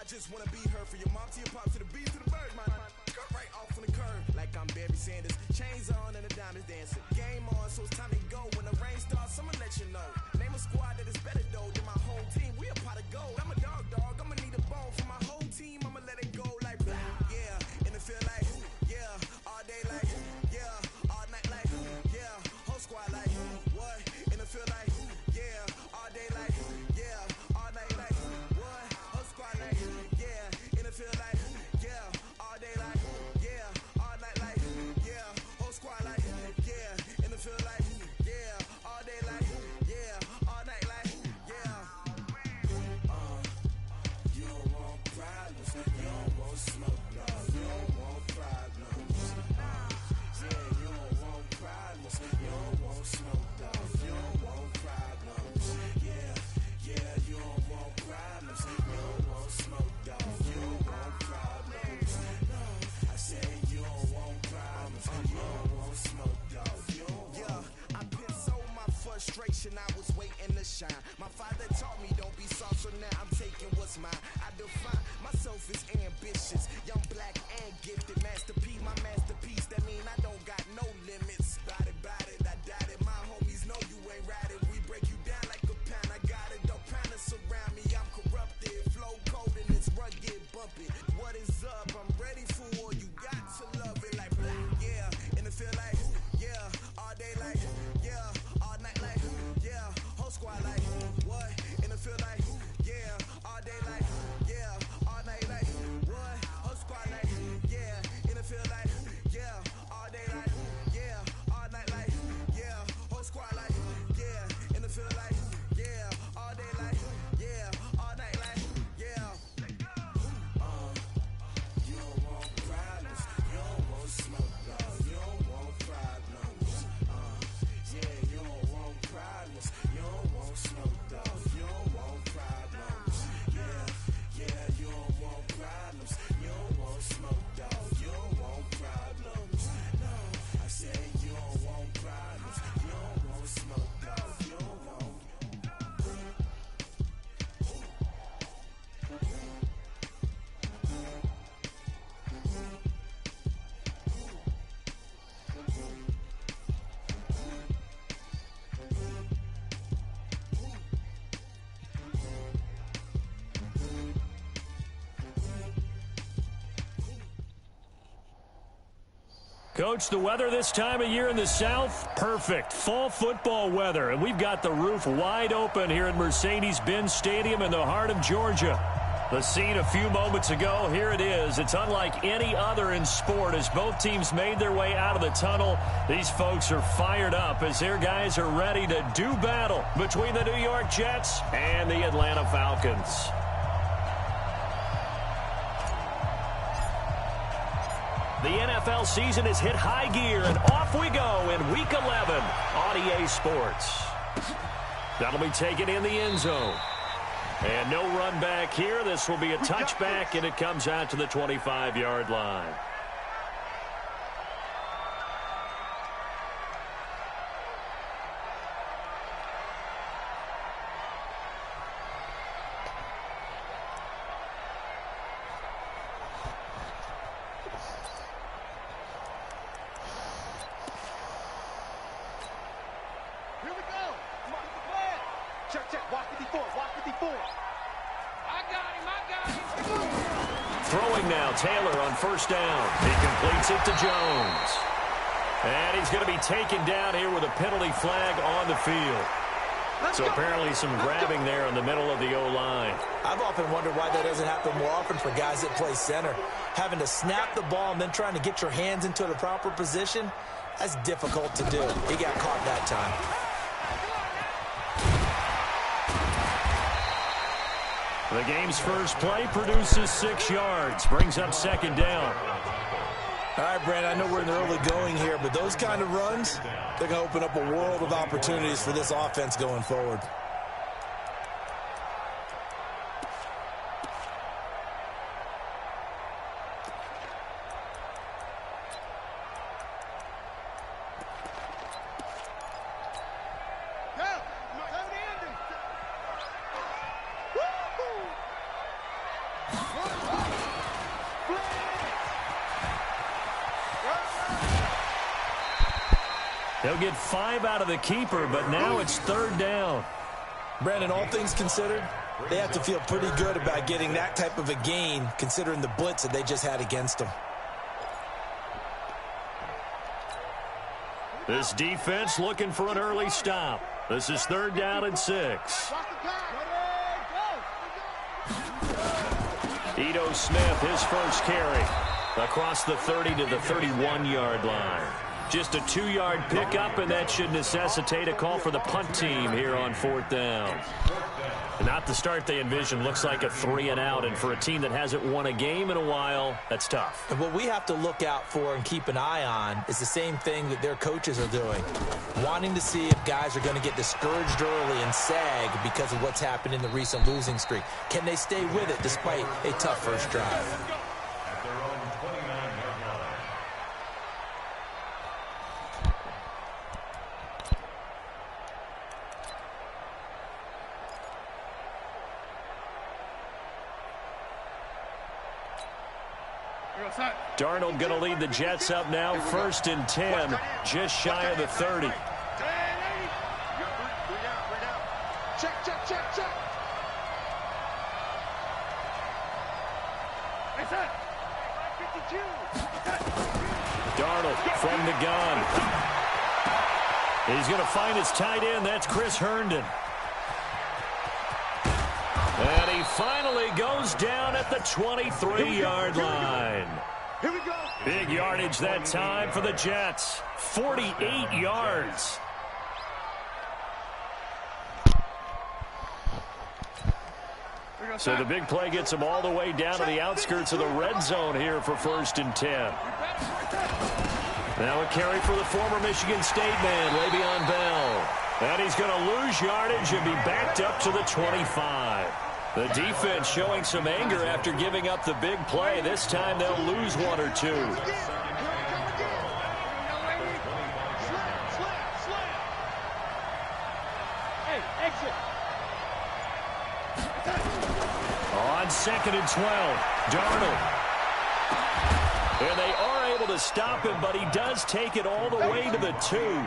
just wanna be her. For your mom to your pop to the beat to the bird, man. Cut right off on the curb, like I'm Barry Sanders. Chains on and the diamonds dancing. Game on, so it's time to go. When the rain starts, I'ma let you know. Name a squad that is better though than my whole team. We a pot of gold. I'm a dog. I'ma need a bone for my whole team. I'ma let it go like blah. Yeah, and it feel like yeah, all day like yeah, all night like yeah, whole squad like what? And it feel like yeah, all day like yeah, all night like what? Whole squad like yeah, and it feel like yeah, all day like yeah, all night like yeah, whole squad like yeah, and it feel like yeah, all day like yeah, all night like yeah. You don't want problems, you don't want smoke, no, you don't want problems. Yeah, you don't want problems, you don't want smoke, no, you don't want problems. Yeah, you don't want problems, you don't want smoke, no, you don't want problems. No, I said you don't want problems, you don't want smoke, no, you don't want. Yeah, I pissed so my frustration, I was waiting to shine. My father taught me don't be soft, so now I'm taking what's mine. I define myself as ambitious, young, black, and gifted. Master P, my masterpiece. That mean I don't got no limits. Bout it, I doubt it. My homies know you ain't riding. We break you down like a pound. I got it, don't pound to surround me. I'm corrupted, flow cold and it's rugged, bumpy. What is up? I'm ready for war. You got to love it like blah. Yeah, and it feel like yeah, all day like yeah, all night like yeah, whole squad like what? And it feel like yeah, all day like yeah, all night like what? Whole squad like yeah, and it feel like yeah, all day like yeah, all night like yeah, whole squad like yeah, and it feel like yeah, all day like yeah, all night like yeah. You don't want problems, you don't want smoke, no, you don't want problems. Yeah, you don't want problems, you don't want smoke, no, you don't want problems. Yeah, you don't want problems, you don't want smoke, no, you don't want problems. No, I said you don't want problems, you don't want smoke, no, you don't want. Coach, the weather this time of year in the South, perfect. Fall football weather, and we've got the roof wide open here at Mercedes-Benz Stadium in the heart of Georgia. The scene a few moments ago, here it is. It's unlike any other in sport as both teams made their way out of the tunnel. These folks are fired up as their guys are ready to do battle between the New York Jets and the Atlanta Falcons. The NFL season has hit high gear, and off we go in Week 11 on EA Sports. That'll be taken in the end zone. And no run back here. This will be a touchback, and it comes out to the 25-yard line. Throwing now, Taylor on first down. He completes it to Jones. And he's going to be taken down here with a penalty flag on the field. So apparently some grabbing there in the middle of the O-line. I've often wondered why that doesn't happen more often for guys that play center. Having to snap the ball and then trying to get your hands into the proper position, that's difficult to do. He got caught that time. The game's first play produces 6 yards, brings up second down. All right, Brandon, I know we're in the early going here, but those kind of runs, they're going to open up a world of opportunities for this offense going forward. They'll get 5 out of the keeper, but now it's 3rd down. Brandon, all things considered, they have to feel pretty good about getting that type of a gain, considering the blitz that they just had against them. This defense looking for an early stop. This is 3rd down and 6. Ito Smith, his first carry. Across the 30 to the 31-yard line. Just a 2-yard pickup, and that should necessitate a call for the punt team here on 4th down. Not the start they envisioned. Looks like a 3-and-out, and for a team that hasn't won a game in a while, that's tough. And what we have to look out for and keep an eye on is the same thing that their coaches are doing. Wanting to see if guys are going to get discouraged early and sag because of what's happened in the recent losing streak. Can they stay with it despite a tough first drive? Darnold going to lead the Jets up now, 1st and 10, just shy of the 30. Darnold from the gun. He's going to find his tight end. That's Chris Herndon. And he finally goes down at the 23-yard line. Here we go. Big yardage that time for the Jets. 48 yards. So the big play gets them all the way down to the outskirts of the red zone here for 1st and 10. Now a carry for the former Michigan State man, Le'Veon Bell. And he's going to lose yardage and be backed up to the 25. The defense showing some anger after giving up the big play. This time they'll lose 1 or 2. On 2nd and 12, Darnold. And they are able to stop him, but he does take it all the way to the 2.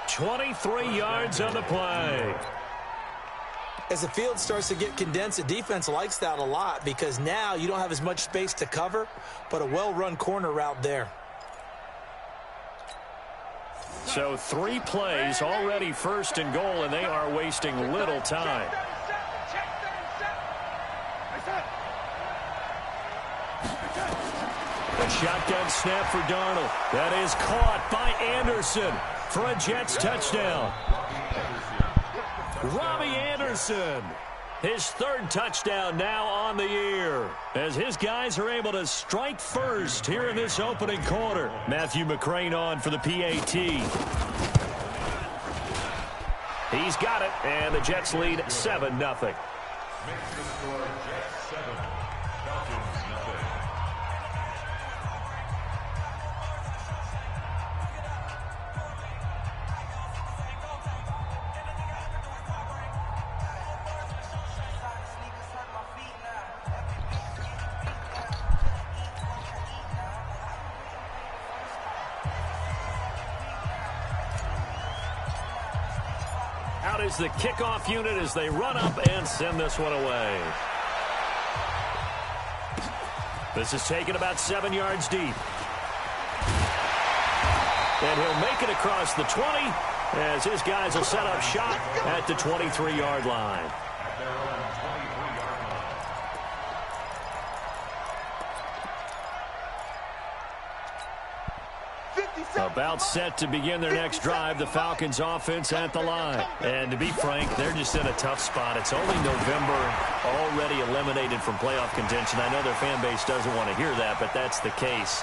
23 yards on the play. As the field starts to get condensed, the defense likes that a lot because now you don't have as much space to cover, but a well-run corner route there. So 3 plays, already 1st and goal, and they are wasting little time. A shotgun snap for Darnold. That is caught by Anderson for a Jets touchdown. Robbie Anderson, his 3rd touchdown now on the year, as his guys are able to strike first here in this opening quarter. Matthew McCrane on for the PAT. He's got it, and the Jets lead 7-0. Out is the kickoff unit as they run up and send this one away. This is taken about 7 yards deep. And he'll make it across the 20 as his guys will set up shop at the 23-yard line. About set to begin their next drive, the Falcons offense at the line. And to be frank, they're just in a tough spot. It's only November, already eliminated from playoff contention. I know their fan base doesn't want to hear that, but that's the case.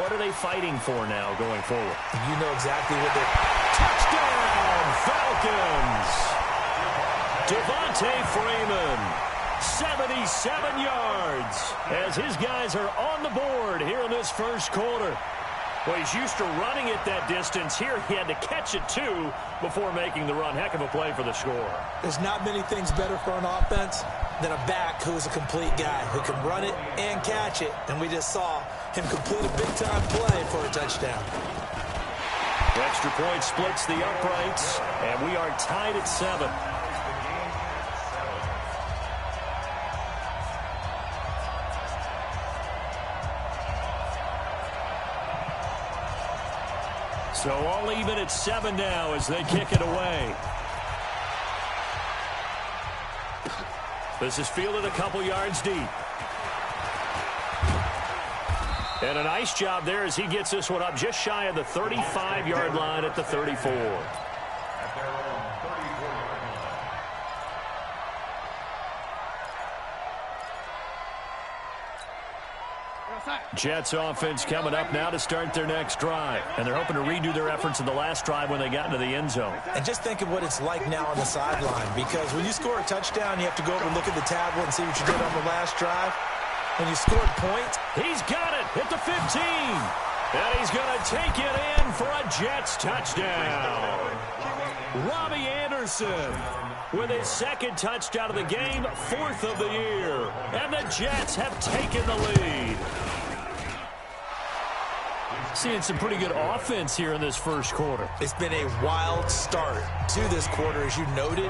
What are they fighting for now going forward? You know exactly what they're... Touchdown, Falcons! Devontae Freeman, 77 yards, as his guys are on the board here in this first quarter. Well, he's used to running it that distance. Here he had to catch it, too, before making the run. Heck of a play for the score. There's not many things better for an offense than a back who's a complete guy who can run it and catch it. And we just saw him complete a big-time play for a touchdown. Extra point splits the uprights, and we are tied at 7. So all even at 7 now as they kick it away. This is fielded a couple yards deep. And a nice job there as he gets this one up just shy of the 35-yard line at the 34. Jets offense coming up now to start their next drive. And they're hoping to redo their efforts in the last drive when they got into the end zone. And just think of what it's like now on the sideline, because when you score a touchdown, you have to go over and look at the tablet and see what you did on the last drive. When you scored points, he's got it at the 15. And he's going to take it in for a Jets touchdown. Robbie Anderson with his second touchdown of the game, 4th of the year. And the Jets have taken the lead. Seeing some pretty good offense here in this first quarter. It's been a wild start to this quarter, as you noted.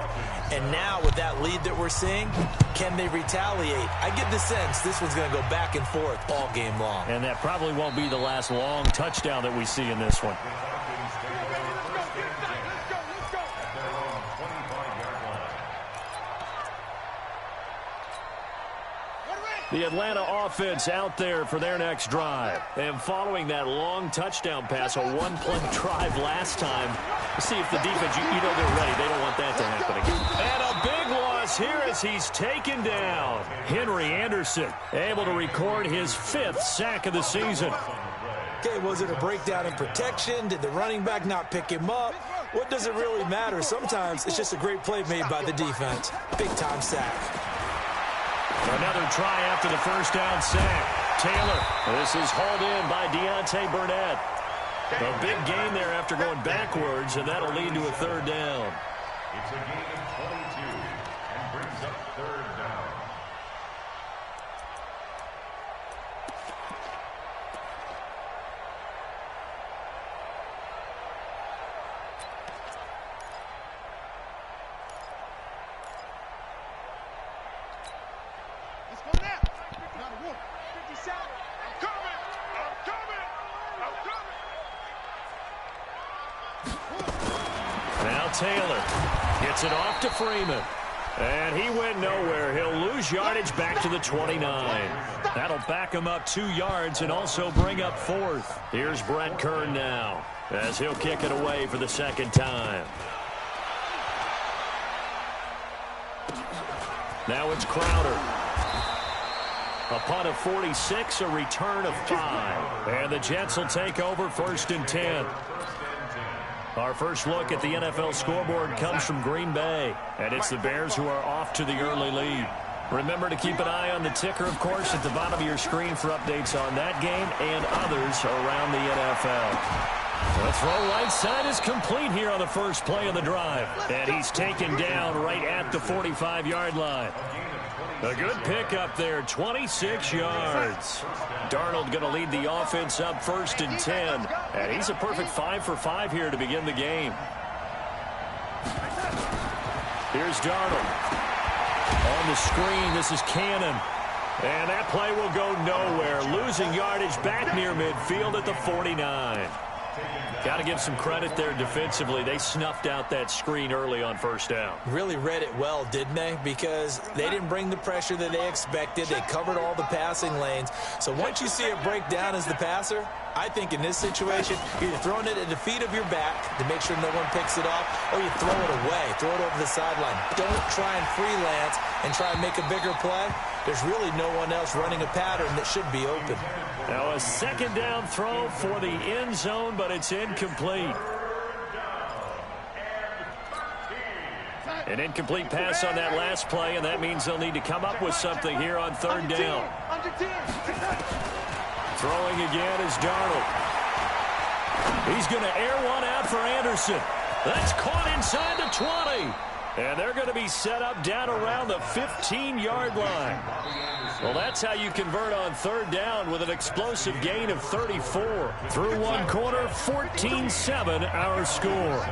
And now with that lead that we're seeing, can they retaliate? I get the sense this one's going to go back and forth all game long. And that probably won't be the last long touchdown that we see in this one. The Atlanta offense out there for their next drive. And following that long touchdown pass, a one-play drive last time, see if the defense, you know they're ready. They don't want that to happen again. And a big loss here as he's taken down. Henry Anderson able to record his 5th sack of the season. Okay, was it a breakdown in protection? Did the running back not pick him up? What does it really matter? Sometimes it's just a great play made by the defense. Big-time sack. Another try after the first down sack. Taylor, this is hauled in by Deontay Burnett. A big gain there after going backwards, and that'll lead to a 3rd down. It's a gain of 22 and brings up 3rd down. Taylor gets it off to Freeman. And he went nowhere. He'll lose yardage back to the 29. That'll back him up 2 yards and also bring up 4th. Here's Brett Kern now as he'll kick it away for the 2nd time. Now it's Crowder. A punt of 46, a return of 5. And the Jets will take over 1st and 10. Our first look at the NFL scoreboard comes from Green Bay, and it's the Bears who are off to the early lead. Remember to keep an eye on the ticker, of course, at the bottom of your screen for updates on that game and others around the NFL. The throw right side is complete here on the first play of the drive, and he's taken down right at the 45-yard line. A good pickup there, 26 yards. Darnold going to lead the offense up 1st and 10. And he's a perfect 5 for 5 here to begin the game. Here's Darnold. On the screen, this is Cannon. And that play will go nowhere. Losing yardage back near midfield at the 49. Got to give some credit there defensively. They snuffed out that screen early on 1st down. Really read it well, didn't they? Because they didn't bring the pressure that they expected. They covered all the passing lanes. So once you see it break down as the passer, I think in this situation, you're throwing it at the feet of your back to make sure no one picks it off, or you throw it away, throw it over the sideline. Don't try and freelance and try and make a bigger play. There's really no one else running a pattern that should be open. Now a 2nd down throw for the end zone, but it's incomplete. An incomplete pass on that last play, and that means they'll need to come up with something here on 3rd down. Throwing again is Darnold. He's going to air one out for Anderson. That's caught inside the 20. And they're going to be set up down around the 15-yard line. Well, that's how you convert on third down with an explosive gain of 34. Through one quarter, 14-7 our score.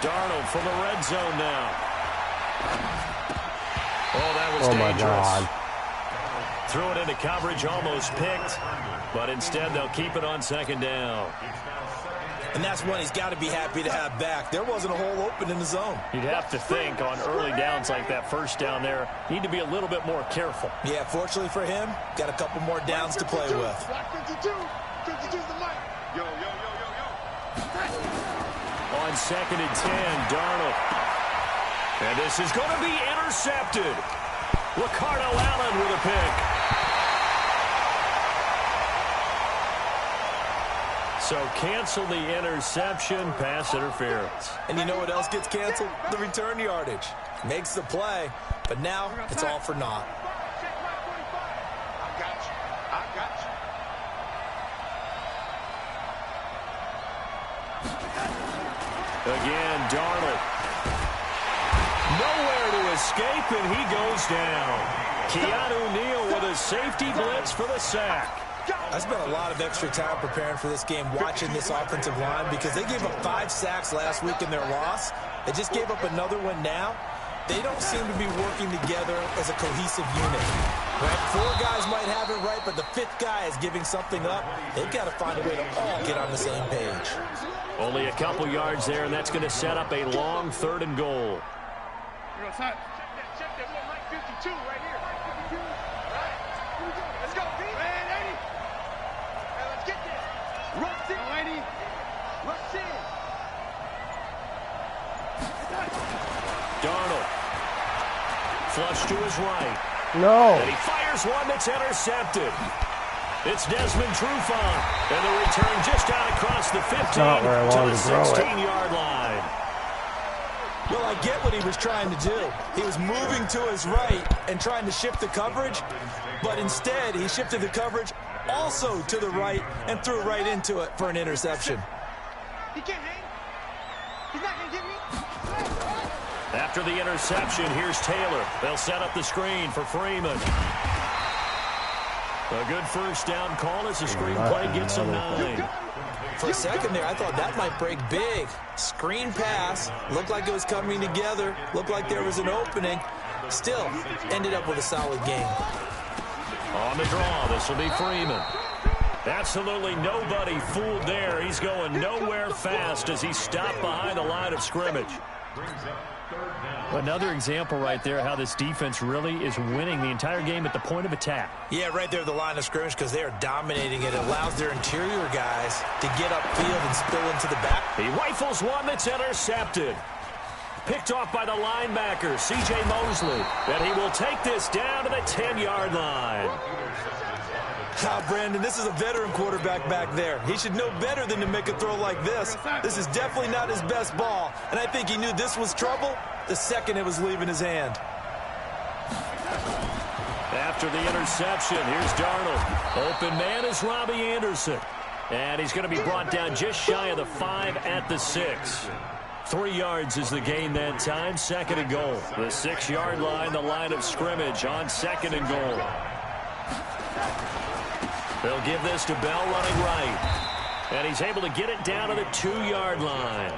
Darnold from the red zone now. Oh, that was dangerous. My God. Threw it into coverage, almost picked, but instead they'll keep it on second down. And that's one he's got to be happy to have back. There wasn't a hole open in the zone. You'd have to think on early downs like that first down there, need to be a little bit more careful. Yeah, fortunately for him, got a couple more downs to play with. 52. 52's the mic. Yo. On second and 10, Darnold. And this is going to be intercepted. Ricardo Allen with a pick. So cancel the interception, pass interference. And you know what else gets canceled? The return yardage. Makes the play, but now it's all for naught. I got you. Again, Darnold. Nowhere to escape, and he goes down. Keanu Neal with a safety blitz for the sack. I spent a lot of extra time preparing for this game, watching this offensive line, because they gave up 5 sacks last week in their loss. They just gave up another one now. They don't seem to be working together as a cohesive unit. Right? 4 guys might have it right, but the 5th guy is giving something up. They've got to find a way to all get on the same page. Only a couple yards there, and that's going to set up a long 3rd and goal. Check that. Mike 52 right here. Mike 52. All right. Here we go. Let's go, B. Man, 80. Hey, let's get this. Rush in. 80. Rush in. Darnold. Flush to his right. No. And he fires one that's intercepted. It's Desmond Trufant. And the return just out across the 15 to the 16-yard line. Well, I get what he was trying to do. He was moving to his right and trying to shift the coverage, but instead he shifted the coverage also to the right and threw right into it for an interception. He can't hang. He's not going to get me. After the interception, here's Taylor. They'll set up the screen for Freeman. A good first down call as the screen play gets him 9. For a second there, I thought that might break big. Screen pass, looked like it was coming together, looked like there was an opening. Still, ended up with a solid game. On the draw, this will be Freeman. Absolutely nobody fooled there. He's going nowhere fast as he stopped behind the line of scrimmage. Another example right there how this defense really is winning the entire game at the point of attack. Yeah, right there at the line of scrimmage because they are dominating it. It allows their interior guys to get upfield and spill into the back. He rifles one that's intercepted. Picked off by the linebacker, C.J. Mosley. And he will take this down to the 10-yard line. Brandon, this is a veteran quarterback back there. He should know better than to make a throw like this. This is definitely not his best ball, and I think he knew this was trouble the second it was leaving his hand. After the interception, here's Darnold. Open man is Robbie Anderson. And he's going to be brought down just shy of the 5 at the 6. 3 yards is the gain that time, 2nd and goal. The 6-yard line, the line of scrimmage on 2nd and goal. They'll give this to Bell running right. And he's able to get it down to the 2-yard line.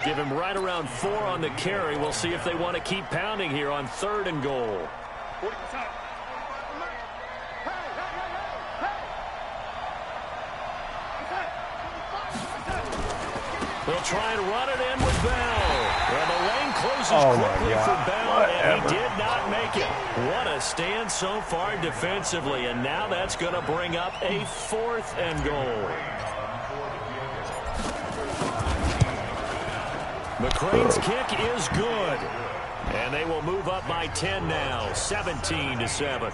Give him right around 4 on the carry. We'll see if they want to keep pounding here on 3rd and goal. They'll try and run it in with Bell. Well, the lane closes quickly for Bell, and he did not make it. What a stand so far defensively, and now that's going to bring up a 4th and goal. McCrane's kick is good, and they will move up by 10 now, 17-7.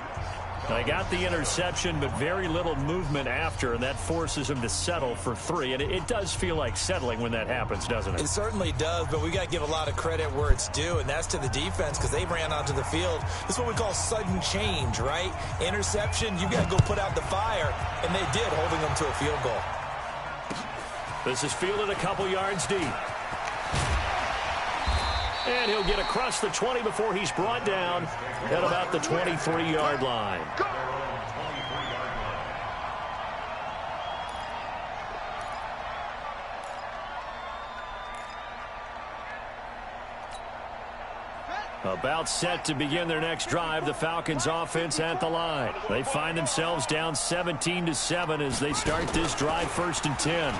They got the interception, but very little movement after, and that forces them to settle for 3. And it does feel like settling when that happens, doesn't it? It certainly does, but we got to give a lot of credit where it's due, and that's to the defense because they ran onto the field. This is what we call sudden change, right? Interception, you got to go put out the fire, and they did, holding them to a field goal. This is fielded a couple yards deep. And he'll get across the 20 before he's brought down at about the 23-yard line. About set to begin their next drive, the Falcons offense at the line. They find themselves down 17-7 as they start this drive 1st and 10.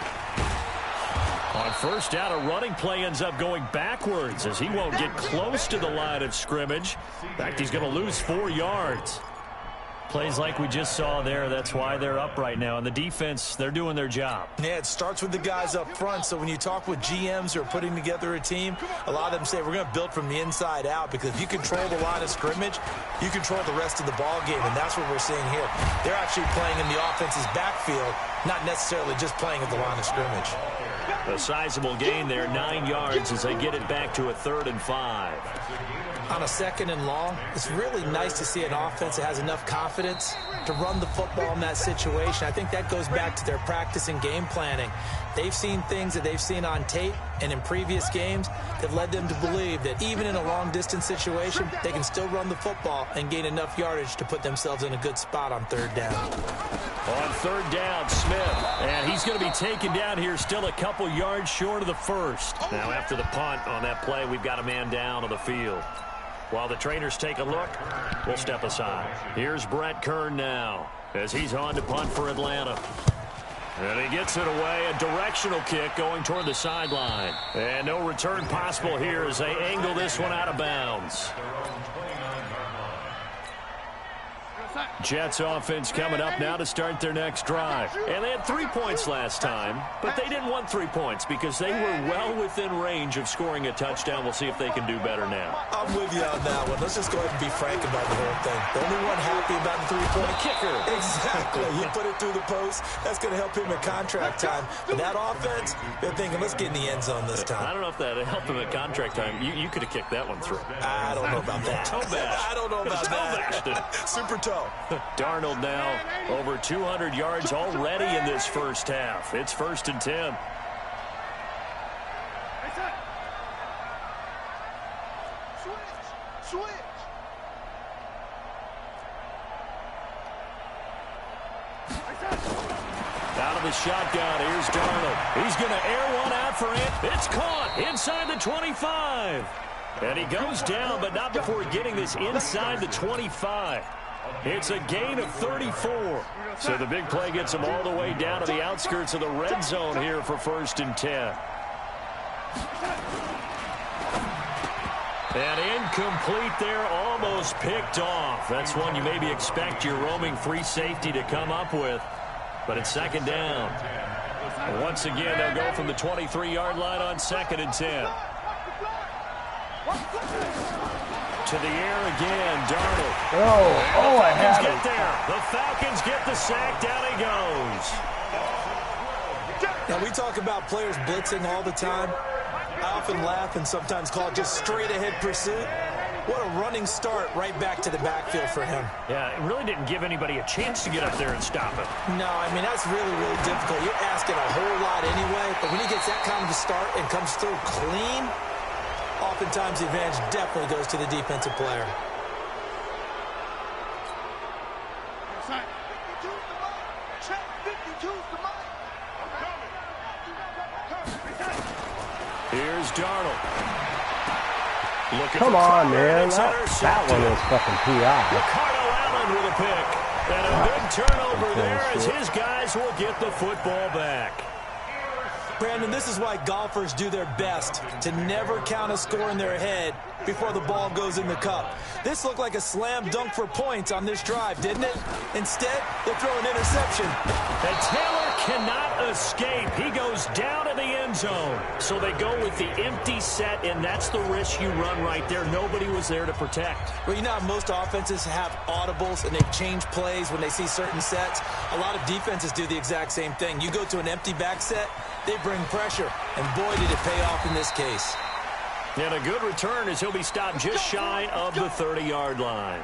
On first down, a running play ends up going backwards as he won't get close to the line of scrimmage. In fact, he's going to lose 4 yards. Plays like we just saw there, that's why they're up right now. And the defense, they're doing their job. Yeah, it starts with the guys up front. So when you talk with GMs who are putting together a team, a lot of them say we're going to build from the inside out because if you control the line of scrimmage, you control the rest of the ball game, and that's what we're seeing here. They're actually playing in the offense's backfield, not necessarily just playing at the line of scrimmage. A sizable gain there, 9 yards as they get it back to a 3rd and 5. On a 2nd and long, it's really nice to see an offense that has enough confidence to run the football in that situation. I think that goes back to their practice and game planning. They've seen things that they've seen on tape and in previous games that led them to believe that even in a long-distance situation, they can still run the football and gain enough yardage to put themselves in a good spot on 3rd down. On 3rd down, Smith, and he's going to be taken down here still a couple yards short of the 1st. Now after the punt on that play, we've got a man down on the field. While the trainers take a look, we'll step aside. Here's Brett Kern now as he's on to punt for Atlanta. And he gets it away, a directional kick going toward the sideline. And no return possible here as they angle this one out of bounds. Jets offense coming up now to start their next drive. And they had 3 points last time, but they didn't want 3 points because they were well within range of scoring a touchdown. We'll see if they can do better now. I'm with you on that one. Let's just go ahead and be frank about the whole thing. The only one happy about the 3-point kicker. Exactly. You put it through the post. That's going to help him in contract time. But that offense, they're thinking, let's get in the end zone this time. I don't know if that helped him at contract time. You could have kicked that one through. I don't know about that. Toe bash. I don't know about that. Super toe. Darnold now over 200 yards already in this first half. It's 1st and 10. Switch. Out of the shotgun, here's Darnold. He's going to air one out for it. It's caught inside the 25. And he goes down, but not before getting this inside the 25. It's a gain of 34. So the big play gets him all the way down to the outskirts of the red zone here for 1st and 10. And incomplete there, almost picked off. That's one you maybe expect your roaming free safety to come up with. But it's 2nd down. And once again, they'll go from the 23-yard line on 2nd and 10. To the air again, Darnold. I had it. The Falcons get the sack. Down he goes. Now, we talk about players blitzing all the time. I often laugh and sometimes call it just straight-ahead pursuit. What a running start right back to the backfield for him. Yeah, it really didn't give anybody a chance to get up there and stop it. No, I mean, that's really, really difficult. You're asking a whole lot anyway, but when he gets that kind of a start and comes through clean, oftentimes the advantage definitely goes to the defensive player. Here's Darnold. Come on, man. That one is fucking PI. Ricardo Allen with a pick. And a big turnover there as his guys will get the football back. Brandon, this is why golfers do their best to never count a score in their head before the ball goes in the cup. This looked like a slam dunk for points on this drive, didn't it? Instead, they throw an interception. And Taylor cannot escape. He goes down to the end end zone. So they go with the empty set, and that's the risk you run right there. Nobody was there to protect. Well, you know how most offenses have audibles and they change plays when they see certain sets? A lot of defenses do the exact same thing. You go to an empty back set, they bring pressure, and boy, did it pay off in this case. And a good return as he'll be stopped just shy of the 30-yard line.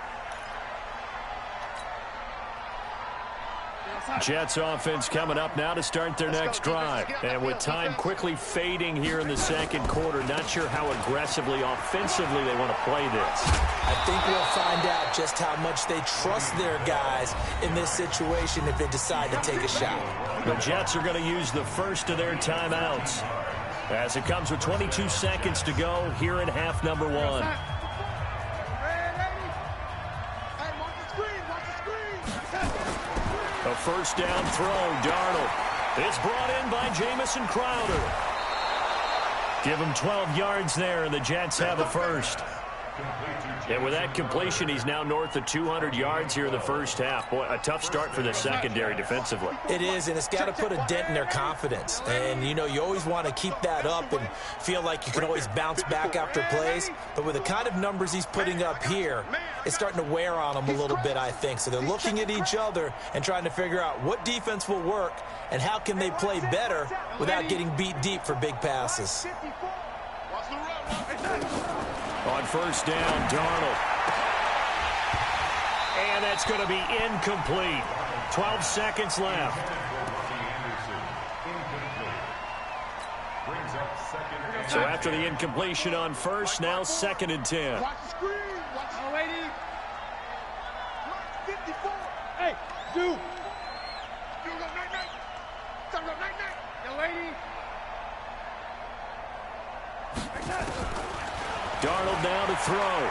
Jets offense coming up now to start their next drive. And with time quickly fading here in the second quarter, not sure how aggressively, offensively they want to play this. I think we'll find out just how much they trust their guys in this situation if they decide to take a shot. The Jets are going to use the first of their timeouts as it comes with 22 seconds to go here in half number one. A first down throw, Darnold. It's brought in by Jamison Crowder. Give him 12 yards there, and the Jets have a first. And with that completion, he's now north of 200 yards here in the first half. Boy, a tough start for the secondary defensively. It is, and it's got to put a dent in their confidence. And, you know, you always want to keep that up and feel like you can always bounce back after plays. But with the kind of numbers he's putting up here, it's starting to wear on them a little bit, I think. So they're looking at each other and trying to figure out what defense will work and how can they play better without getting beat deep for big passes. On first down, Darnold. And that's going to be incomplete. 12 seconds left. So after the incompletion on first, now 2nd and 10. Watch the screen. Watch the lady. 54. Hey, do. You go night-night. Go night-night. The lady. Darnold now to throw.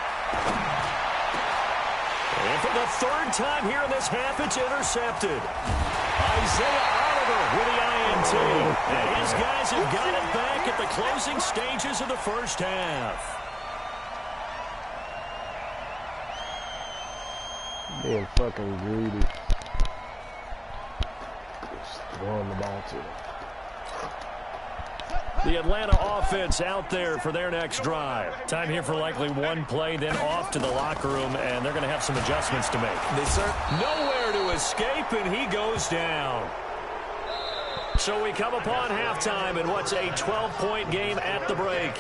And for the third time here in this half, it's intercepted. Isaiah Oliver with the INT. And his guys have got it back at the closing stages of the first half. Being fucking greedy. Just throwing the ball to them. The Atlanta offense out there for their next drive. Time here for likely one play, then off to the locker room, and they're going to have some adjustments to make. Nowhere to escape, and he goes down. So we come upon halftime in what's a 12-point game at the break.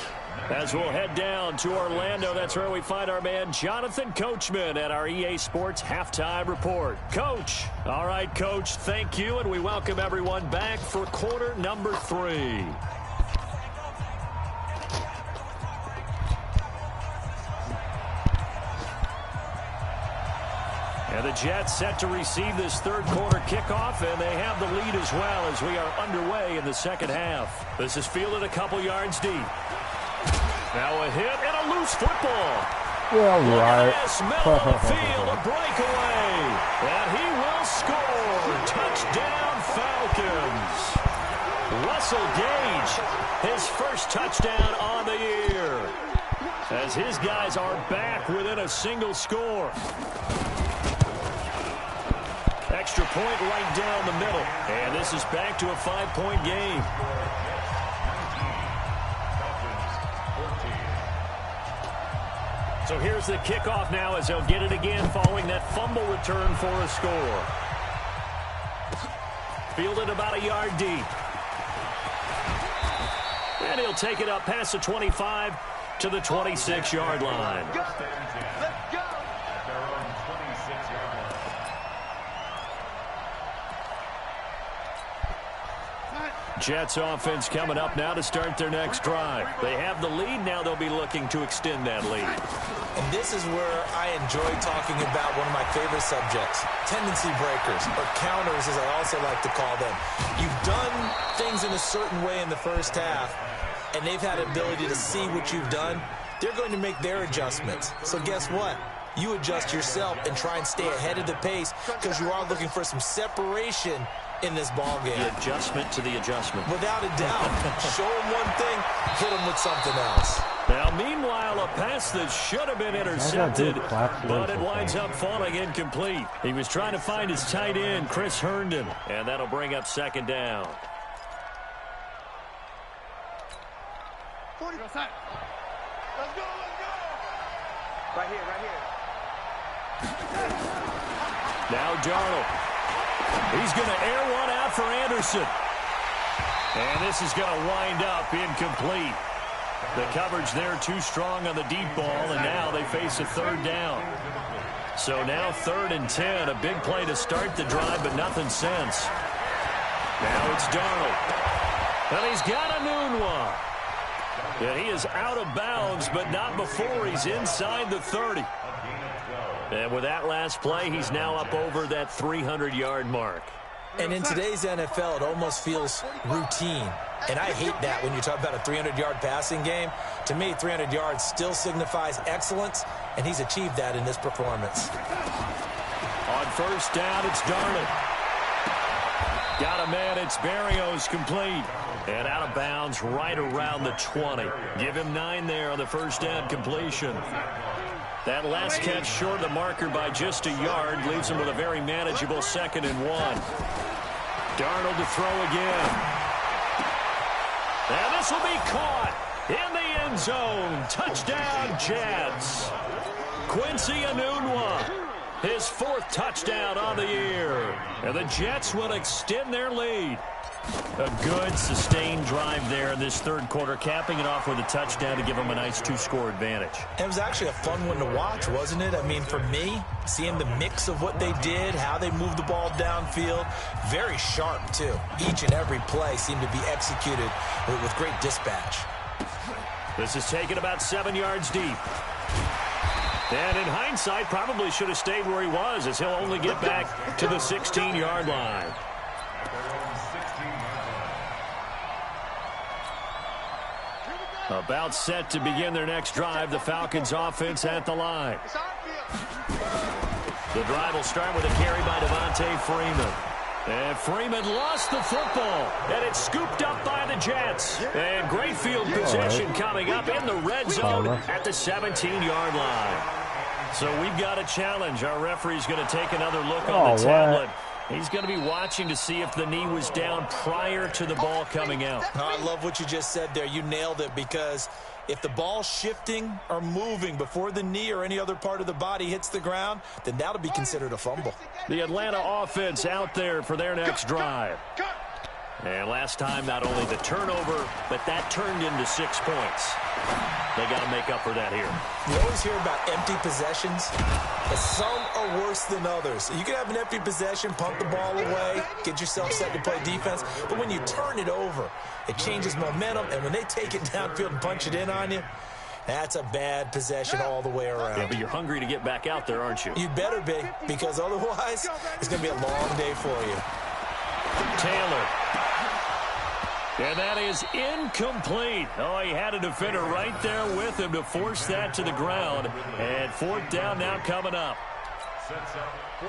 As we'll head down to Orlando, that's where we find our man Jonathan Coachman at our EA Sports Halftime Report. Coach. All right, Coach, thank you, and we welcome everyone back for quarter number 3. And the Jets set to receive this third quarter kickoff, and they have the lead as well as we are underway in the second half. This is fielded a couple yards deep. Now a hit and a loose football. Well, right. Middle of the field, a breakaway. And he will score. Touchdown, Falcons. Russell Gage, his first touchdown on the year. As his guys are back within a single score. Extra point right down the middle. And this is back to a 5-point game. So here's the kickoff now as they'll get it again following that fumble return for a score. Fielded about a yard deep. And he'll take it up past the 25 to the 26-yard line. Jets offense coming up now to start their next drive. They have the lead. Now they'll be looking to extend that lead. And this is where I enjoy talking about one of my favorite subjects, tendency breakers, or counters as I also like to call them. You've done things in a certain way in the first half, and they've had an ability to see what you've done. They're going to make their adjustments. So guess what? You adjust yourself and try and stay ahead of the pace because you are looking for some separation in this ball game. The adjustment to the adjustment. Without a doubt. Show them one thing, hit them with something else. Now, meanwhile, a pass that should have been intercepted, but it winds up falling incomplete. He was trying to find his tight end, Chris Herndon, and that'll bring up second down. 40. Let's go, let's go. Right here, right here. Now Darnold. He's going to air one out for Anderson. And this is going to wind up incomplete. The coverage there too strong on the deep ball, and now they face a third down. So now 3rd and 10, a big play to start the drive, but nothing since. Now it's Darnold. And he's got a noon one. And he is out of bounds, but not before he's inside the 30. And with that last play, he's now up over that 300-yard mark. And in today's NFL, it almost feels routine. And I hate that when you talk about a 300-yard passing game. To me, 300 yards still signifies excellence, and he's achieved that in this performance. On first down, it's Darnold. Got a man, it's Berrios, complete. And out of bounds right around the 20. Give him 9 there on the first down completion. That last catch short of the marker by just a yard leaves him with a very manageable 2nd and 1. Darnold to throw again. And this will be caught in the end zone. Touchdown, Jets. Quincy Enunwa, his 4th touchdown on the year. And the Jets will extend their lead. A good, sustained drive there in this 3rd quarter, capping it off with a touchdown to give them a nice 2-score advantage. It was actually a fun one to watch, wasn't it? I mean, for me, seeing the mix of what they did, how they moved the ball downfield, very sharp, too. Each and every play seemed to be executed with great dispatch. This is taken about 7 yards deep. And in hindsight, probably should have stayed where he was, as he'll only get back to the 16-yard line. About set to begin their next drive, the Falcons offense at the line. The drive will start with a carry by Devontae Freeman. And Freeman lost the football, and it's scooped up by the Jets. And great field position coming up in the red zone at the 17-yard line. So we've got a challenge. Our referee's going to take another look on the tablet. He's going to be watching to see if the knee was down prior to the ball coming out. I love what you just said there. You nailed it, because if the ball's shifting or moving before the knee or any other part of the body hits the ground, then that'll be considered a fumble. The Atlanta offense out there for their next drive. And last time, not only the turnover, but that turned into 6 points. They got to make up for that here. You always hear about empty possessions, but some are worse than others. You can have an empty possession, pump the ball away, get yourself set to play defense, but when you turn it over, it changes momentum, and when they take it downfield and punch it in on you, that's a bad possession all the way around. Yeah, but you're hungry to get back out there, aren't you? You better be, because otherwise, it's going to be a long day for you. Taylor. And that is incomplete. Oh, he had a defender right there with him to force that to the ground. And 4th down now coming up.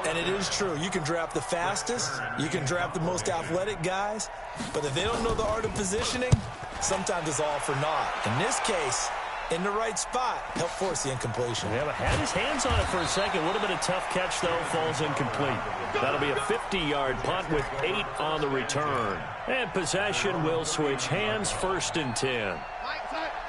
And it is true. You can draft the fastest. You can draft the most athletic guys. But if they don't know the art of positioning, sometimes it's all for naught. In this case, in the right spot, help force the incompletion. Yeah, but had his hands on it for a second. Would have been a tough catch, though. Falls incomplete. That'll be a 50-yard punt with 8 on the return. And possession will switch hands, 1st and 10.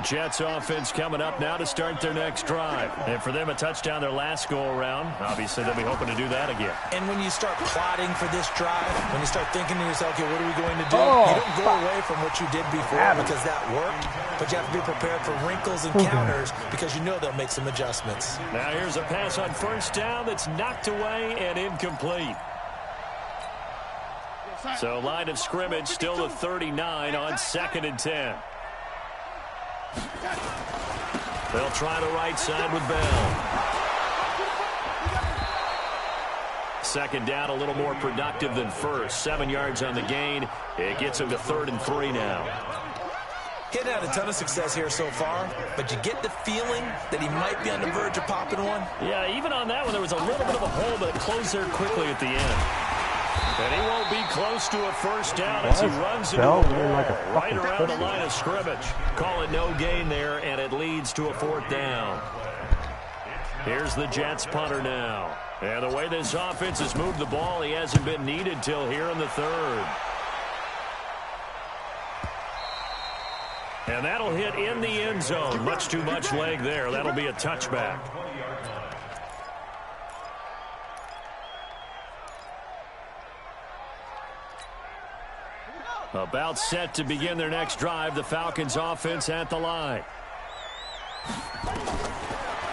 Jets offense coming up now to start their next drive. And for them, a touchdown their last go-around. Obviously, they'll be hoping to do that again. And when you start plotting for this drive, when you start thinking to yourself, okay, what are we going to do? You don't go away from what you did before because that worked. But you have to be prepared for wrinkles and counters because you know they'll make some adjustments. Now here's a pass on first down that's knocked away and incomplete. So line of scrimmage still the 39 on 2nd and 10. They'll try the right side with Bell. 2nd down, a little more productive than first. 7 yards on the gain. It gets him to 3rd and 3 now. He hadn't had a ton of success here so far, but you get the feeling that he might be on the verge of popping one. Yeah, even on that one, there was a little bit of a hole, but it closed there quickly at the end. And he won't be close to a first down as he runs into a wall right around the line of scrimmage. Call it no gain there, and it leads to a 4th down. Here's the Jets punter now. And the way this offense has moved the ball, he hasn't been needed till here in the 3rd. And that'll hit in the end zone. Much too much leg there. That'll be a touchback. About set to begin their next drive. The Falcons offense at the line.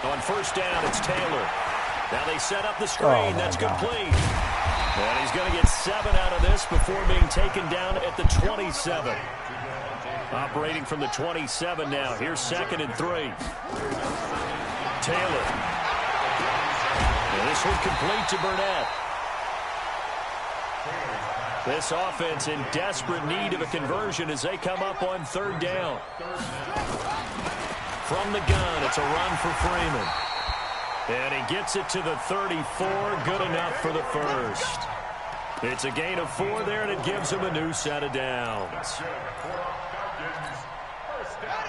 On first down, it's Taylor. Now they set up the screen. That's complete. And he's going to get 7 out of this before being taken down at the 27. Operating from the 27 now. Here's 2nd and 3. Taylor. And this one complete to Burnett. This offense in desperate need of a conversion as they come up on 3rd down. From the gun, it's a run for Freeman. And he gets it to the 34. Good enough for the first. It's a gain of 4 there, and it gives him a new set of downs.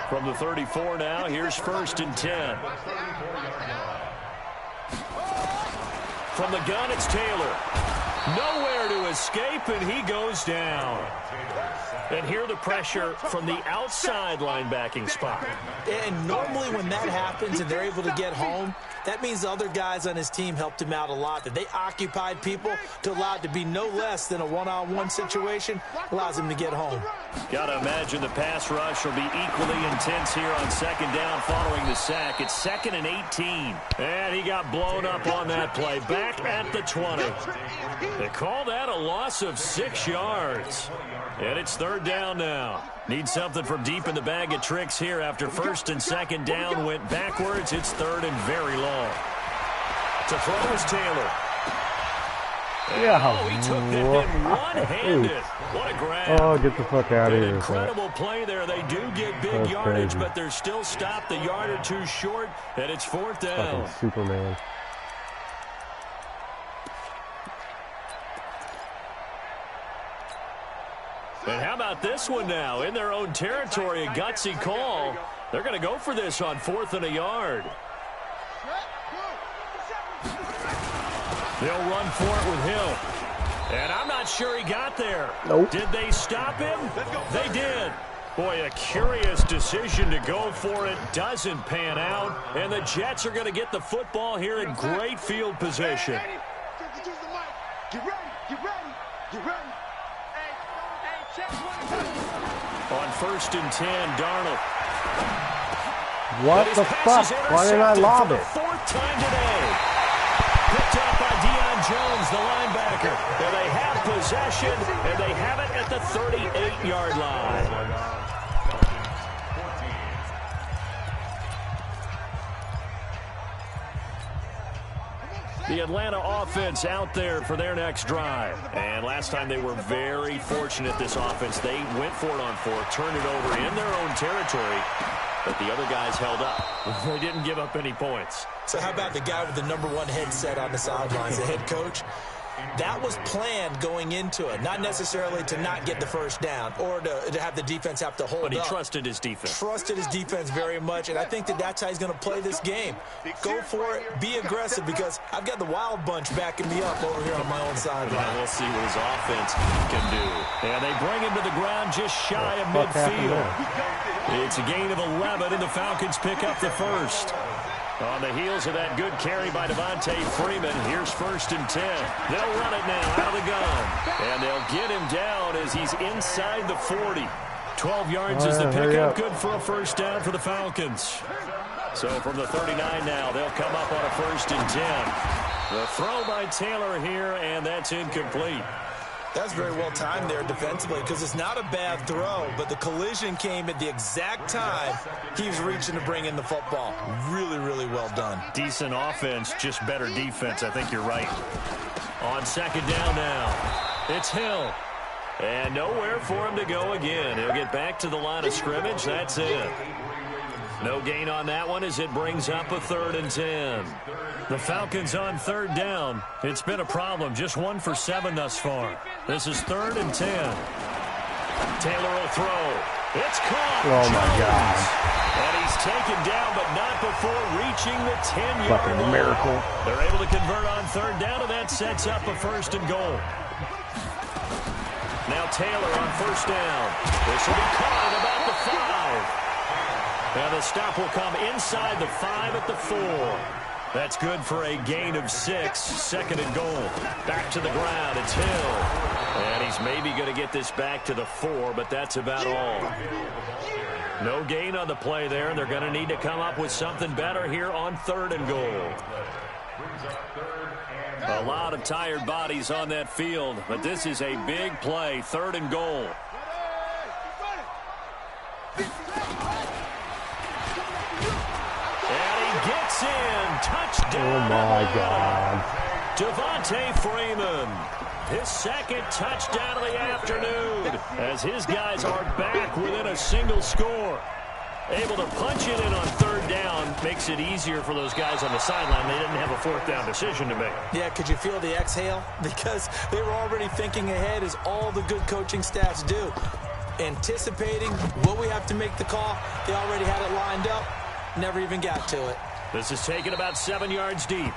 From the 34 now, here's 1st and 10. From the gun, it's Taylor. Nowhere to escape, and he goes down. And here the pressure from the outside linebacking spot. And normally when that happens and they're able to get home, that means the other guys on his team helped him out a lot. That they occupied people to allow it to be no less than a one-on-one situation allows him to get home. Got to imagine the pass rush will be equally intense here on 2nd down following the sack. It's 2nd and 18. And he got blown up on that play. Back at the 20. They call that a loss of 6 yards. And it's 3rd down now. Need something from deep in the bag of tricks here after 1st and 2nd down went backwards. It's 3rd and very long. To throw is Taylor. Yeah. He took that in one-handed. What a grab. Oh, get the fuck out of here. An incredible play there. They do get big That's yardage, crazy. but they're still stopped a yard or 2 short, and it's 4th down. Fucking Superman. And how about this one now? In their own territory, a gutsy call. They're going to go for this on 4th and a yard. They'll run for it with Hill. And I'm not sure he got there. Nope. Did they stop him? They did. Boy, a curious decision to go for it. Doesn't pan out. And the Jets are going to get the football here in great field position. Get ready, get ready, get ready. On 1st and 10, Darnold. What the fuck? Why didn't I lob it? 4th time today. Picked up by Deion Jones, the linebacker. And they have possession, and they have it at the 38-yard line. The Atlanta offense out there for their next drive. And last time they were very fortunate, this offense. They went for it on 4th, turned it over in their own territory, but the other guys held up. They didn't give up any points. So how about the guy with the #1 headset on the sidelines, the head coach? That was planned going into it, not necessarily to not get the first down or to have the defense have to hold up. But he trusted his defense. Trusted his defense very much, and I think that's how he's going to play this game. Go for it, be aggressive, because I've got the wild bunch backing me up over here on my own sideline. We'll see what his offense can do. And they bring him to the ground just shy of midfield. It's a gain of 11, and the Falcons pick up the first. On the heels of that good carry by Devontae Freeman, here's 1st and 10. They'll run it now out of the gun. And they'll get him down as he's inside the 40. 12 yards is the pickup. Good for a first down for the Falcons. So from the 39 now, they'll come up on a 1st and 10. The throw by Taylor here, and that's incomplete. That's very well timed there defensively, because it's not a bad throw, but the collision came at the exact time he was reaching to bring in the football. Really, really well done. Decent offense, just better defense. I think you're right. On 2nd down now, it's Hill. And nowhere for him to go again. He'll get back to the line of scrimmage. That's it. No gain on that one as it brings up a 3rd and 10. The Falcons on 3rd down. It's been a problem. Just 1 for 7 thus far. This is 3rd and 10. Taylor will throw. It's caught. Oh, my God. And he's taken down, but not before reaching the 10-yard line. Fucking miracle. They're able to convert on 3rd down, and that sets up a 1st and goal. Now Taylor on 1st down. This will be caught at about the 5. And the stop will come inside the 5 at the 4. That's good for a gain of 6. Second and goal. Back to the ground. It's Hill. And he's maybe going to get this back to the 4, but that's about all. No gain on the play there, and they're going to need to come up with something better here on 3rd and goal. A lot of tired bodies on that field, but this is a big play. 3rd and goal. Gets in. Touchdown. Oh, my God. Devontae Freeman. His second touchdown of the afternoon as his guys are back within a single score. Able to punch it in on 3rd down makes it easier for those guys on the sideline. They didn't have a 4th down decision to make. Yeah, could you feel the exhale? Because they were already thinking ahead, as all the good coaching staffs do. Anticipating what we have to make the call. They already had it lined up. Never even got to it. This is taken about 7 yards deep.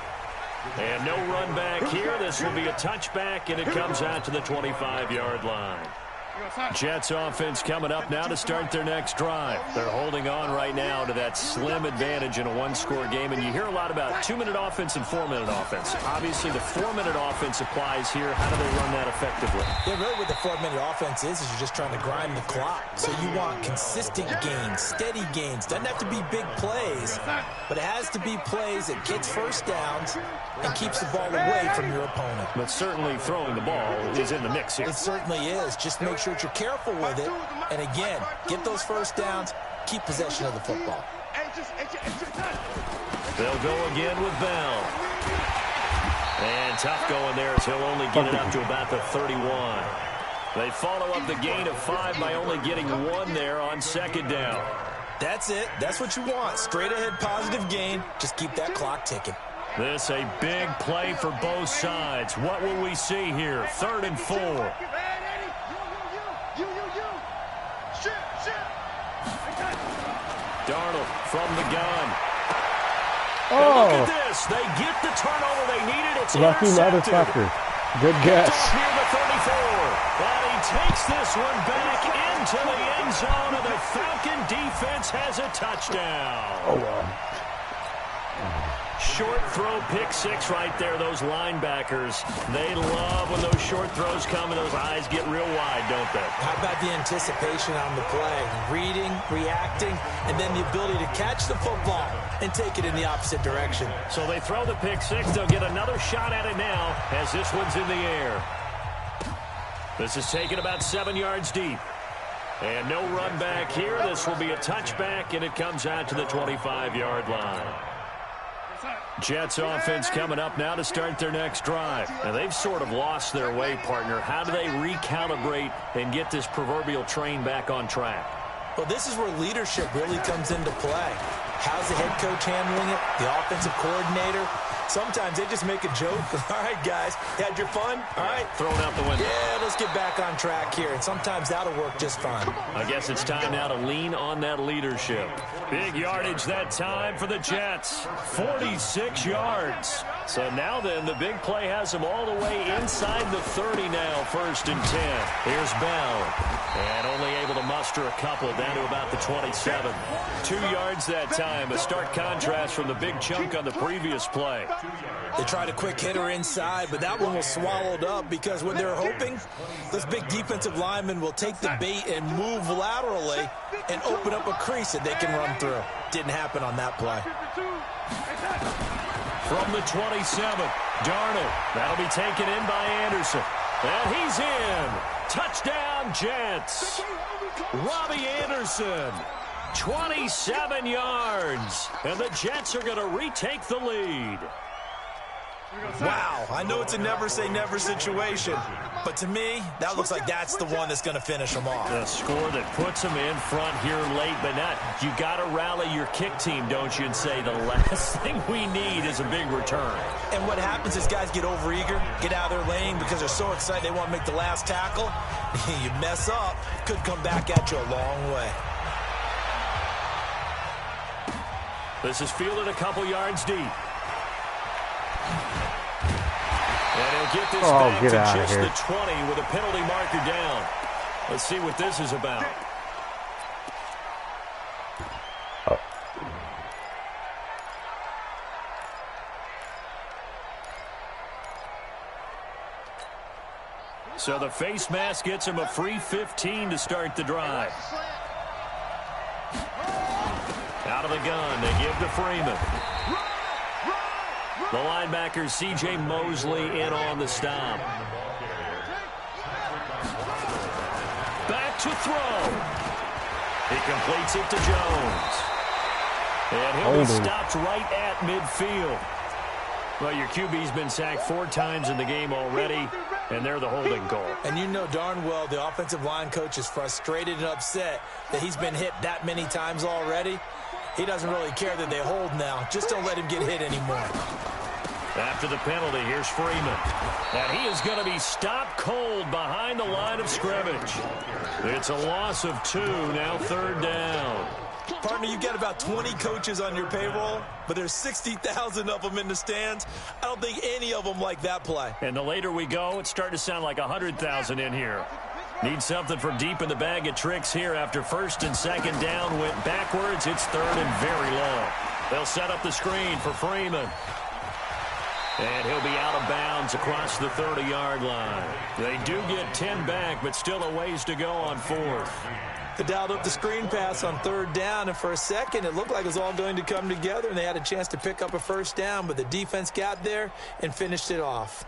And no run back here. This will be a touchback, and it comes out to the 25-yard line. Jets offense coming up now to start their next drive. They're holding on right now to that slim advantage in a one-score game, and you hear a lot about 2-minute offense and 4-minute offense. Obviously, the 4-minute offense applies here. How do they run that effectively? Yeah, really what the 4-minute offense is you're just trying to grind the clock. So you want consistent gains, steady gains. Doesn't have to be big plays, but it has to be plays that gets first downs and keeps the ball away from your opponent. But certainly throwing the ball is in the mix here. It certainly is. Just make sure that you're careful with it. And again, get those first downs, keep possession of the football. They'll go again with Bell. And tough going there as he'll only get it up to about the 31. They follow up the gain of 5 by only getting 1 there on 2nd down. That's it. That's what you want. Straight ahead positive gain. Just keep that clock ticking. This a big play for both sides. What will we see here? 3rd and 4. Darnold from the gun. Oh. And look at this. They get the turnover they needed. It's lucky intercepted. motherfucker. Good guess. Near the 34. And he takes this one back into the end zone, and the Falcon defense has a touchdown. Oh, well. Short throw, pick 6 right there. Those linebackers, they love when those short throws come and those eyes get real wide, don't they? How about the anticipation on the play? Reading, reacting, and then the ability to catch the football and take it in the opposite direction. So they throw the pick 6. They'll get another shot at it now as this one's in the air. This is taken about 7 yards deep. And no run back here. This will be a touchback, and it comes out to the 25-yard line. Jets offense coming up now to start their next drive. Now, they've sort of lost their way, partner. How do they recalibrate and get this proverbial train back on track? Well, this is where leadership really comes into play. How's the head coach handling it? The offensive coordinator? Sometimes they just make a joke. All right, guys, had your fun? All right. Thrown out the window. Yeah, let's get back on track here. And sometimes that'll work just fine. I guess it's time now to lean on that leadership. Big yardage that time for the Jets. 46 yards. So now then, the big play has them all the way inside the 30 now, 1st and 10. Here's Bell. And only able to muster a couple down to about the 27. 2 yards that time. A stark contrast from the big chunk on the previous play. They tried a quick hitter inside, but that one was swallowed up because what they're hoping, those big defensive linemen will take the bait and move laterally and open up a crease that they can run through. Didn't happen on that play. From the 27, Darnold. That'll be taken in by Anderson. And he's in. Touchdown, Jets. Robbie Anderson. 27 yards. And the Jets are going to retake the lead. Wow, I know it's a never-say-never situation, but to me, that looks like that's the one that's going to finish them off. The score that puts them in front here late, but not. You got to rally your kick team, don't you, and say the last thing we need is a big return. And what happens is guys get overeager, get out of their lane because they're so excited they want to make the last tackle. You mess up, could come back at you a long way. This is fielded a couple yards deep. And he'll get this back to just the 20 with a penalty marker down. Let's see what this is about. So the face mask gets him a free 15 to start the drive. Out of the gun, they give to Freeman. The linebacker, C.J. Mosley, in on the stop. Back to throw. He completes it to Jones. And he'll be stopped right at midfield. Well, your QB's been sacked 4 times in the game already, and they're the holding goal. And you know darn well the offensive line coach is frustrated and upset that he's been hit that many times already. He doesn't really care that they hold now. Just don't let him get hit anymore. After the penalty, here's Freeman. And he is going to be stopped cold behind the line of scrimmage. It's a loss of 2, now 3rd down. Partner, you've got about 20 coaches on your payroll, but there's 60,000 of them in the stands. I don't think any of them like that play. And the later we go, it's starting to sound like 100,000 in here. Need something for deep in the bag of tricks here after 1st and 2nd down went backwards. It's 3rd and very long. They'll set up the screen for Freeman. And he'll be out of bounds across the 30-yard line. They do get 10 back, but still a ways to go on 4th. They dialed up the screen pass on 3rd down, and for a second it looked like it was all going to come together, and they had a chance to pick up a 1st down, but the defense got there and finished it off.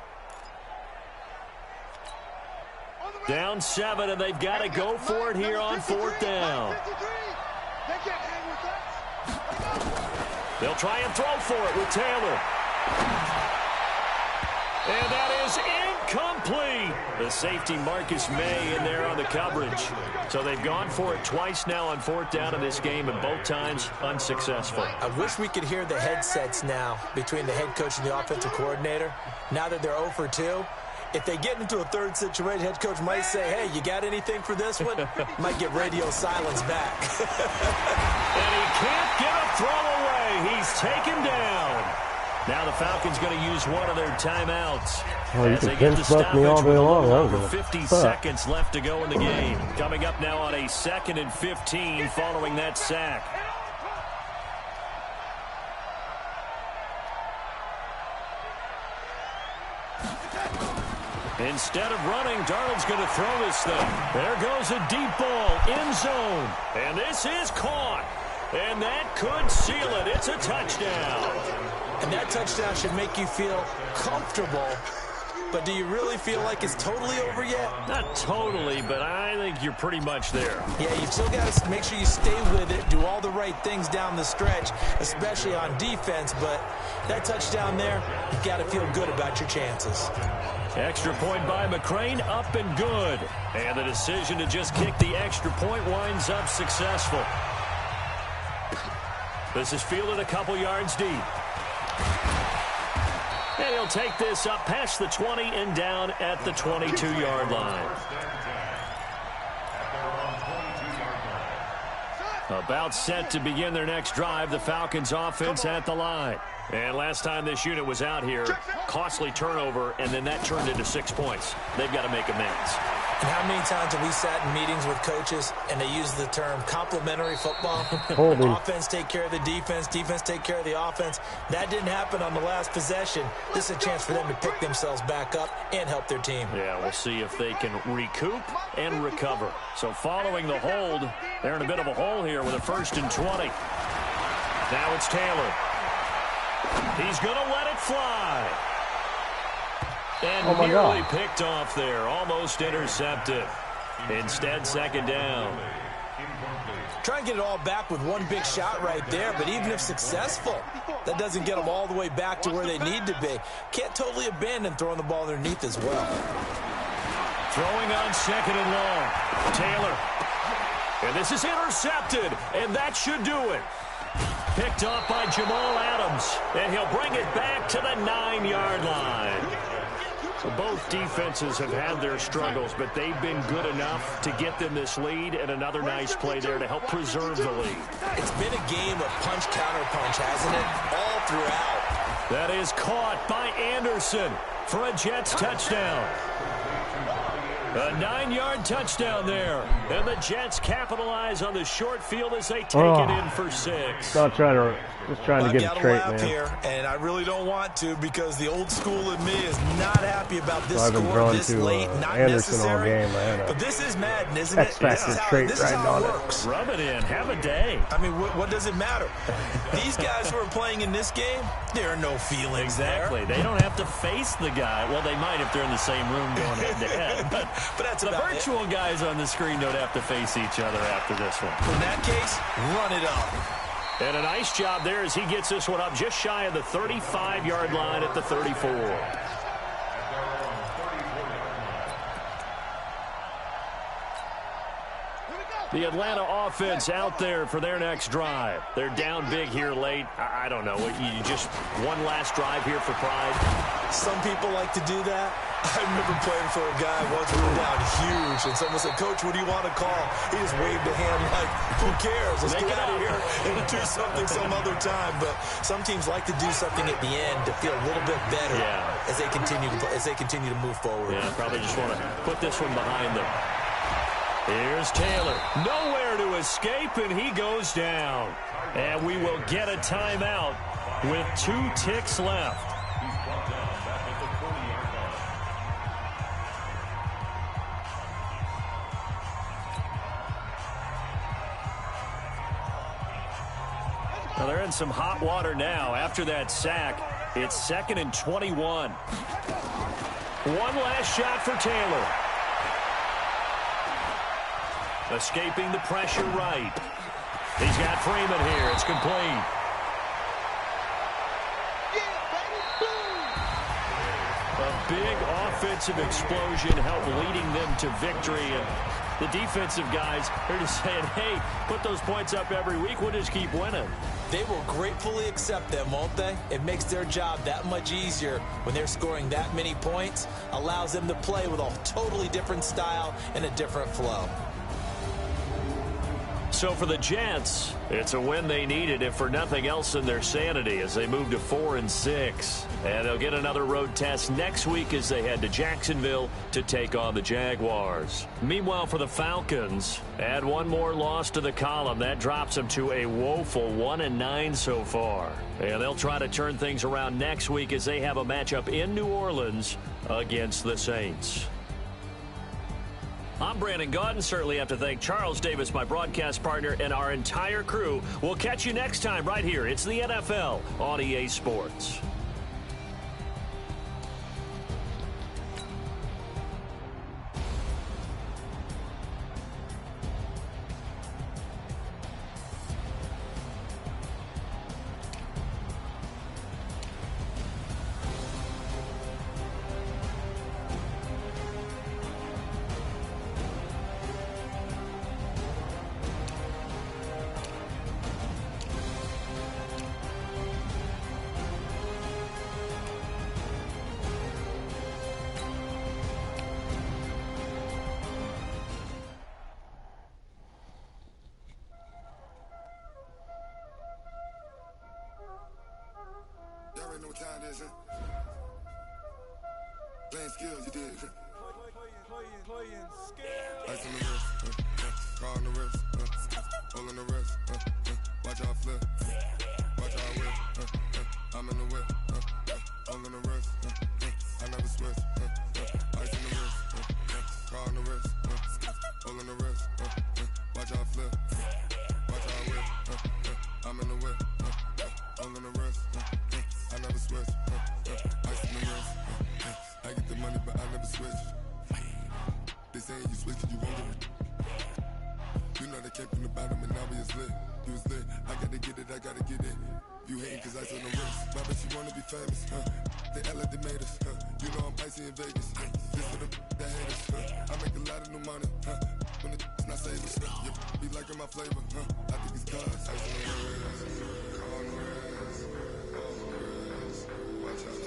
Down 7, and they've got to go for it here on 4th down. They'll try and throw for it with Taylor. And that is incomplete. The safety Marcus May in there on the coverage. So they've gone for it twice now on 4th down in this game, and both times unsuccessful. I wish we could hear the headsets now between the head coach and the offensive coordinator. Now that they're 0 for 2, if they get into a 3rd situation, head coach might say, hey, you got anything for this one? Might get radio silence back. And he can't get a throw away. He's taken down. Now the Falcons going to use one of their timeouts. Oh, you can pinch fuck me all day long. Over 50 seconds left to go in the game. Coming up now on a 2nd and 15 following that sack. Instead of running, Darnold's going to throw this thing. There goes a deep ball, end zone. And this is caught. And that could seal it. It's a touchdown. And that touchdown should make you feel comfortable. But do you really feel like it's totally over yet? Not totally, but I think you're pretty much there. Yeah, you've still got to make sure you stay with it, do all the right things down the stretch, especially on defense. But that touchdown there, you've got to feel good about your chances. Extra point by McCrane, up and good. And the decision to just kick the extra point winds up successful. This is fielded a couple yards deep. And he'll take this up past the 20 and down at the 22-yard line. About set to begin their next drive, the Falcons offense at the line. And last time this unit was out here, costly turnover, and then that turned into 6 points. They've got to make amends. And how many times have we sat in meetings with coaches and they use the term complementary football? Offense take care of the defense, defense take care of the offense. That didn't happen on the last possession. This is a chance for them to pick themselves back up and help their team. Yeah, we'll see if they can recoup and recover. So following the hold, they're in a bit of a hole here with a 1st and 20. Now it's Taylor. He's going to let it fly. And nearly picked off there. Almost intercepted. Instead, 2nd down. Try and get it all back with one big shot right there, but even if successful, that doesn't get them all the way back to where they need to be. Can't totally abandon throwing the ball underneath as well. Throwing on 2nd and long. Taylor. And this is intercepted, and that should do it. Picked off by Jamal Adams, and he'll bring it back to the 9-yard line. So both defenses have had their struggles, but they've been good enough to get them this lead, and another nice play there to help preserve the lead. It's been a game of punch-counter-punch, hasn't it? All throughout. That is caught by Anderson for a Jets touchdown. A 9-yard touchdown there. And the Jets capitalize on the short field as they take it in for 6. Not trying to, just trying to get it straight, man. Here, and I really don't want to because the old school in me is not happy about this I've been score drawn this to late, not Anderson necessary. all game. But this is Madden, isn't it? This is how it works. Rub it in. Have a day. I mean, what does it matter? These guys who are playing in this game, there are no feelings Exactly. there. They don't have to face the guy. Well, they might if they're in the same room going head-to-head. But that's the virtual guys on the screen don't have to face each other after this one. In that case, run it up. And a nice job there as he gets this one up just shy of the 35-yard line at the 34. The Atlanta offense out there for their next drive. They're down big here late. I don't know. You just one last drive here for pride? Some people like to do that. I remember playing for a guy once we were down huge, and someone said, "Coach, what do you want to call?" He just waved a hand like, "Who cares? Let's get out of here and do something some other time." But some teams like to do something at the end to feel a little bit better as they continue to move forward. Yeah, probably just want to put this one behind them. Here's Taylor. Nowhere to escape, and he goes down. And we will get a timeout with 2 ticks left. Well, they're in some hot water now. After that sack, it's 2nd and 21. One last shot for Taylor. Escaping the pressure right. He's got Freeman here. It's complete. A big offensive explosion helped leading them to victory. And the defensive guys are just saying, hey, put those points up every week. We'll just keep winning. They will gratefully accept them, won't they? It makes their job that much easier when they're scoring that many points. Allows them to play with a totally different style and a different flow. So for the Jets, it's a win they needed, if for nothing else in their sanity, as they move to 4-6. And they'll get another road test next week as they head to Jacksonville to take on the Jaguars. Meanwhile, for the Falcons, add one more loss to the column. That drops them to a woeful 1-9 so far. And they'll try to turn things around next week as they have a matchup in New Orleans against the Saints. I'm Brandon Gaudin. Certainly have to thank Charles Davis, my broadcast partner, and our entire crew. We'll catch you next time right here. It's the NFL on EA Sports. Know what time it is, huh? Playing skills, you did. Playing skills. Ice on the wrist, car on the wrist, hole in the wrist, watch out flip, watch out whip, I'm in the whip, hole in the wrist, I never switch, ice on the wrist, car on the wrist, hole in the wrist, watch out flip, watch out whip, I'm in the whip, hole in the wrist, I never switch, ice in the wrist, I get the money but I never switch. They saying you switch it, you won't get it. You know they came from the bottom and now we is lit. You was lit, I gotta get it, I gotta get it. You hating cause ice on the wrist. My bitch, you wanna be famous, They act like they made us, You know I'm icy in Vegas, This for the that hate us, I make a lot of new money, When it's not saving, be liking my flavor, I think it's cause ice on the wrist, on the wrist, watch out,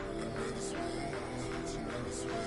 I never switch, I never switch.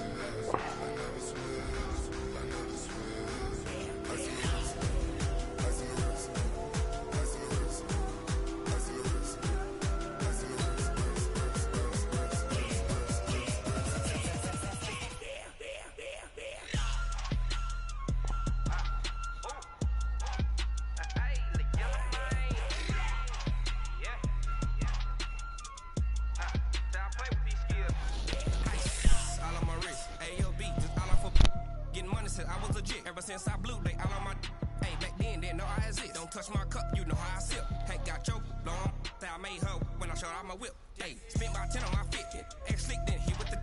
since I blew, they all on my. Hey, back then, didn't know I exist. Don't touch my cup, you know how I sip. Hey, got your long. I made her when I showed out my whip. Hey, spent about 10 on my fit. Ex-slick, then hit with the.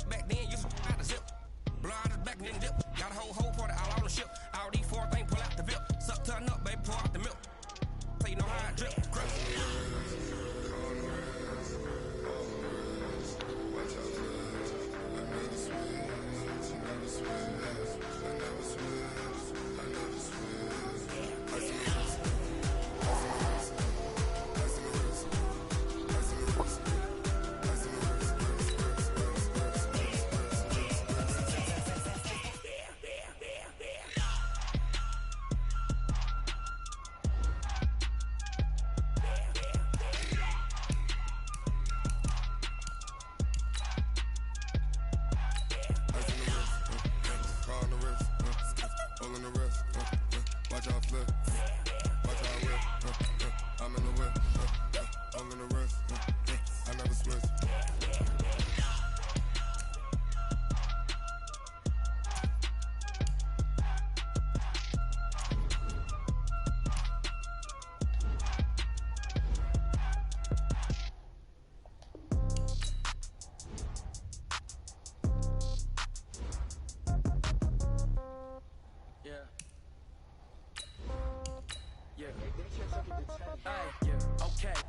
Back then, you out the zip. Blow out his back, then dip. Got a whole party all on the ship. All these four things, pull out the VIP. Suck, turn up, baby, pour out the milk. So you know how I drip. Yeah. Okay.